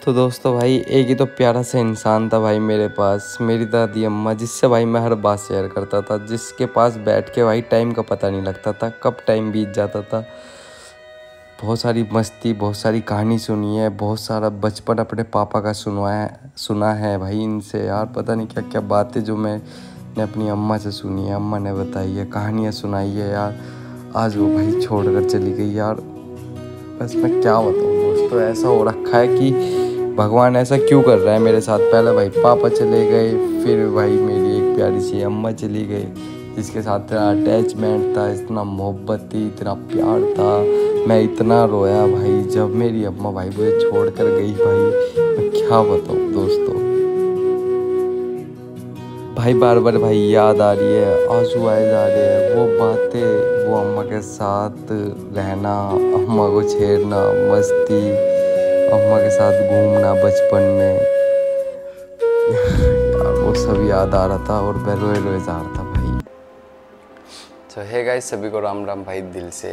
तो दोस्तों भाई एक ही तो प्यारा सा इंसान था भाई मेरे पास, मेरी दादी अम्मा, जिससे भाई मैं हर बात शेयर करता था, जिसके पास बैठ के भाई टाइम का पता नहीं लगता था, कब टाइम बीत जाता था। बहुत सारी मस्ती, बहुत सारी कहानी सुनी है, बहुत सारा बचपन अपने पापा का सुना है भाई इनसे यार। पता नहीं क्या क्या बातें जो मैंने अपनी अम्मा से सुनी है, अम्मा ने बताई है, कहानियाँ सुनाई है यार। आज वो भाई छोड़ कर चली गई यार। बस मैं क्या बताऊँ दोस्तों, ऐसा हो रखा है कि भगवान ऐसा क्यों कर रहा है मेरे साथ। पहले भाई पापा चले गए, फिर भाई मेरी एक प्यारी सी अम्मा चली गई, जिसके साथ इतना अटैचमेंट था, इतना मोहब्बत थी, इतना प्यार था। मैं इतना रोया भाई जब मेरी अम्मा भाई मुझे छोड़ कर गई भाई। मैं क्या बताऊँ दोस्तों भाई, बार बार भाई याद आ रही है, आंसू आए जा रहे हैं। वो बातें, वो अम्मा के साथ रहना, अम्मा को छेड़ना, मस्ती, अम्मा के साथ घूमना बचपन में यार, वो सब याद आ रहा था और मैं रोए रोए जा रहा था भाई। तो हे गाइस, सभी को राम राम भाई दिल से।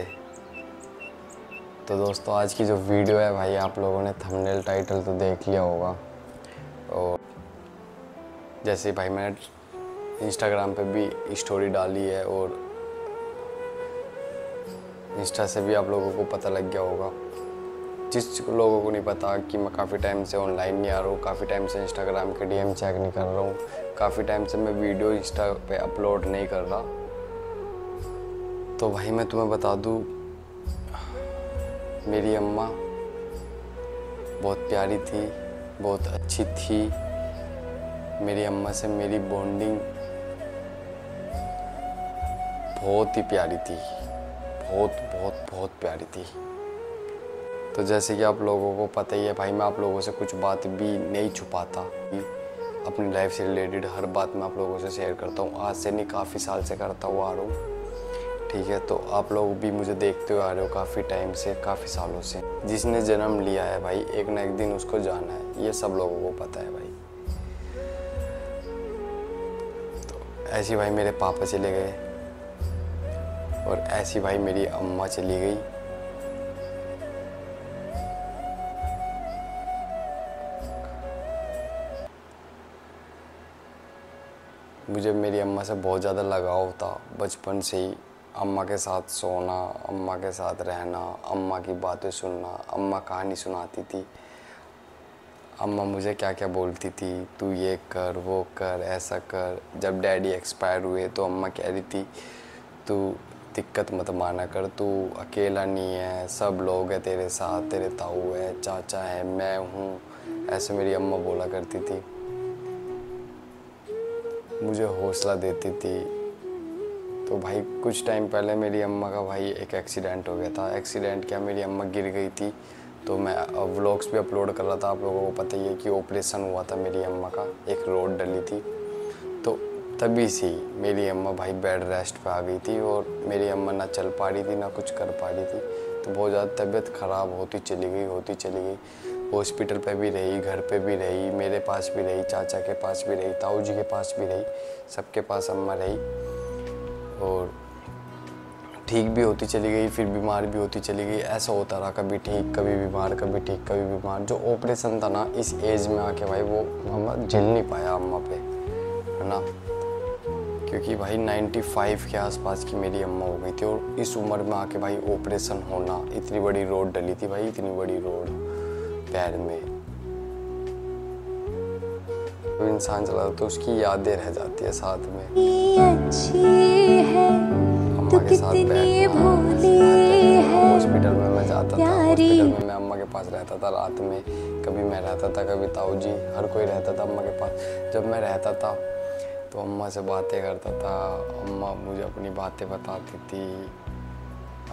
तो दोस्तों आज की जो वीडियो है भाई, आप लोगों ने थंबनेल टाइटल तो देख लिया होगा। और जैसे भाई मैंने इंस्टाग्राम पे भी स्टोरी डाली है और इंस्टा से भी आप लोगों को पता लग गया होगा। जिस लोगों को नहीं पता कि मैं काफ़ी टाइम से ऑनलाइन नहीं आ रहा हूँ, काफ़ी टाइम से इंस्टाग्राम के डीएम चेक नहीं कर रहा हूँ, काफ़ी टाइम से मैं वीडियो इंस्टा पे अपलोड नहीं कर रहा। तो भाई मैं तुम्हें बता दूँ, मेरी अम्मा बहुत प्यारी थी, बहुत अच्छी थी। मेरी अम्मा से मेरी बॉन्डिंग बहुत ही प्यारी थी, बहुत बहुत बहुत प्यारी थी। तो जैसे कि आप लोगों को पता ही है भाई, मैं आप लोगों से कुछ बात भी नहीं छुपाता, अपनी लाइफ से रिलेटेड हर बात मैं आप लोगों से शेयर करता हूँ। आज से नहीं, काफ़ी साल से करता हुआ आ रहा हूँ, ठीक है। तो आप लोग भी मुझे देखते हुए आ रहे हो काफ़ी टाइम से, काफ़ी सालों से। जिसने जन्म लिया है भाई, एक ना एक दिन उसको जाना है, ये सब लोगों को पता है भाई। तो ऐसी भाई मेरे पापा चले गए और ऐसी भाई मेरी अम्मा चली गई। मुझे मेरी अम्मा से बहुत ज़्यादा लगाव था बचपन से ही। अम्मा के साथ सोना, अम्मा के साथ रहना, अम्मा की बातें सुनना, अम्मा कहानी सुनाती थी, अम्मा मुझे क्या क्या बोलती थी, तू ये कर, वो कर, ऐसा कर। जब डैडी एक्सपायर हुए तो अम्मा कह रही थी, तू दिक्कत मत माना कर, तू अकेला नहीं है, सब लोग हैं तेरे साथ, तेरे ताऊ है, चाचा है, मैं हूँ, ऐसे मेरी अम्मा बोला करती थी। मुझे हौसला देती थी। तो भाई कुछ टाइम पहले मेरी अम्मा का भाई एक एक्सीडेंट हो गया था। एक्सीडेंट क्या, मेरी अम्मा गिर गई थी। तो मैं व्लॉग्स भी अपलोड कर रहा था, आप लोगों को पता ही है कि ऑपरेशन हुआ था मेरी अम्मा का, एक रोड डली थी। तो तभी से मेरी अम्मा भाई बेड रेस्ट पे आ गई थी और मेरी अम्मा ना चल पा रही थी, ना कुछ कर पा रही थी। तो बहुत ज़्यादा तबीयत ख़राब होती चली गई। हॉस्पिटल पे भी रही, घर पे भी रही, मेरे पास भी रही, चाचा के पास भी रही, ताऊ जी के पास भी रही, सबके पास अम्मा रही। और ठीक भी होती चली गई, फिर बीमार भी होती चली गई। ऐसा होता रहा, कभी ठीक, कभी बीमार, कभी ठीक, कभी बीमार। जो ऑपरेशन था ना, इस एज में आके भाई वो अम्मा झेल नहीं पाया अम्मा पे, है ना। क्योंकि भाई 95 के आसपास की मेरी अम्मा हो गई थी और इस उम्र में आके भाई ऑपरेशन होना, इतनी बड़ी रोड डली थी भाई, इतनी बड़ी रोड पैर में। तो इंसान चला तो उसकी यादें रह जाती है साथ में। अम्मा के साथ बैठना, हॉस्पिटल में मैं जाता था, हॉस्पिटल में मैं अम्मा के पास रहता था रात में। कभी मैं रहता था, कभी ताऊ जी, हर कोई रहता था अम्मा के पास। जब मैं रहता था तो अम्मा से बातें करता था, अम्मा मुझे अपनी बातें बताती थी।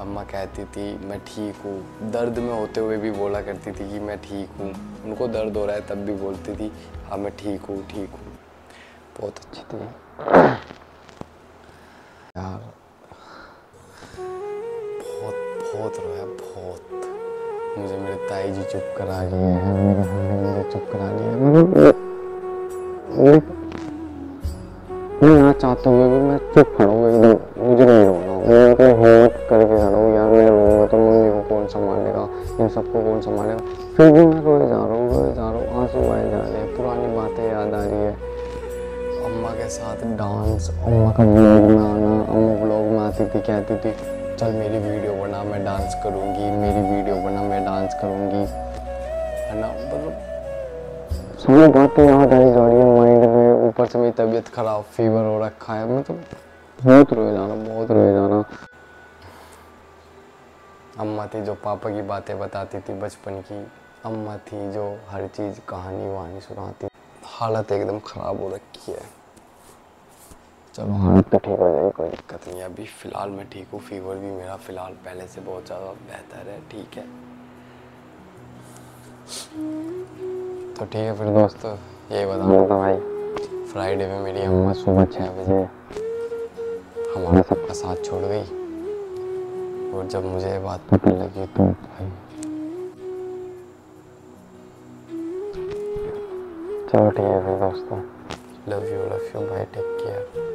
अम्मा कहती थी मैं ठीक हूँ, दर्द में होते हुए भी बोला करती थी कि मैं ठीक हूँ। उनको दर्द हो रहा है तब भी बोलती थी हाँ मैं ठीक हूँ, ठीक हूँ। बहुत अच्छी थी यार, बहुत रोया, बहुत। मुझे मेरे ताई जी चुप करा लिए हैं, मेरे हमने मुझे चुप करा लिया है। मैं यहाँ चाहते हुए भी मैं चुप खड़ा हूँ एकदम, मुझे नहीं रोना। मैं अपनी हिम्मत करके खड़ा हूँ यार, मैं रोऊंगा तो मम्मी को कौन संभालेगा, इन सबको कौन संभालेगा। फिर भी मैं रोए जा रहा के साथ डांस, अम्मा का व्लॉग में आना। अम्मा व्लॉग में आती थी, कहती थी चल मेरी वीडियो बना मैं डांस करूँगी, मेरी वीडियो बना मैं डांस करूँगी, है ना। मतलब सारी बातें याद आई जा रही है माइंड में। ऊपर से मेरी तबीयत खराब, फीवर हो रखा है। मतलब बहुत रोए जाना, बहुत रोए जाना। अम्मा थी जो पापा की बातें बताती थी बचपन की। अम्मा थी जो हर चीज़ कहानी वहानी सुनाती। हालत एकदम ख़राब हो रखी है। चलो हालत तो ठीक हो जाएगी, कोई दिक्कत नहीं है। अभी फ़िलहाल मैं ठीक हूँ, फीवर भी मेरा फ़िलहाल पहले से बहुत ज़्यादा बेहतर है, ठीक है। तो ठीक है फिर दोस्तों, ये बताना था भाई, फ्राइडे में मेरी अम्मा सुबह 6 बजे हमारा सबका साथ छोड़ गई। और जब मुझे ये बात पता लगी तो भाई, चलो ठीक है फिर दोस्तों, love you bye, take care.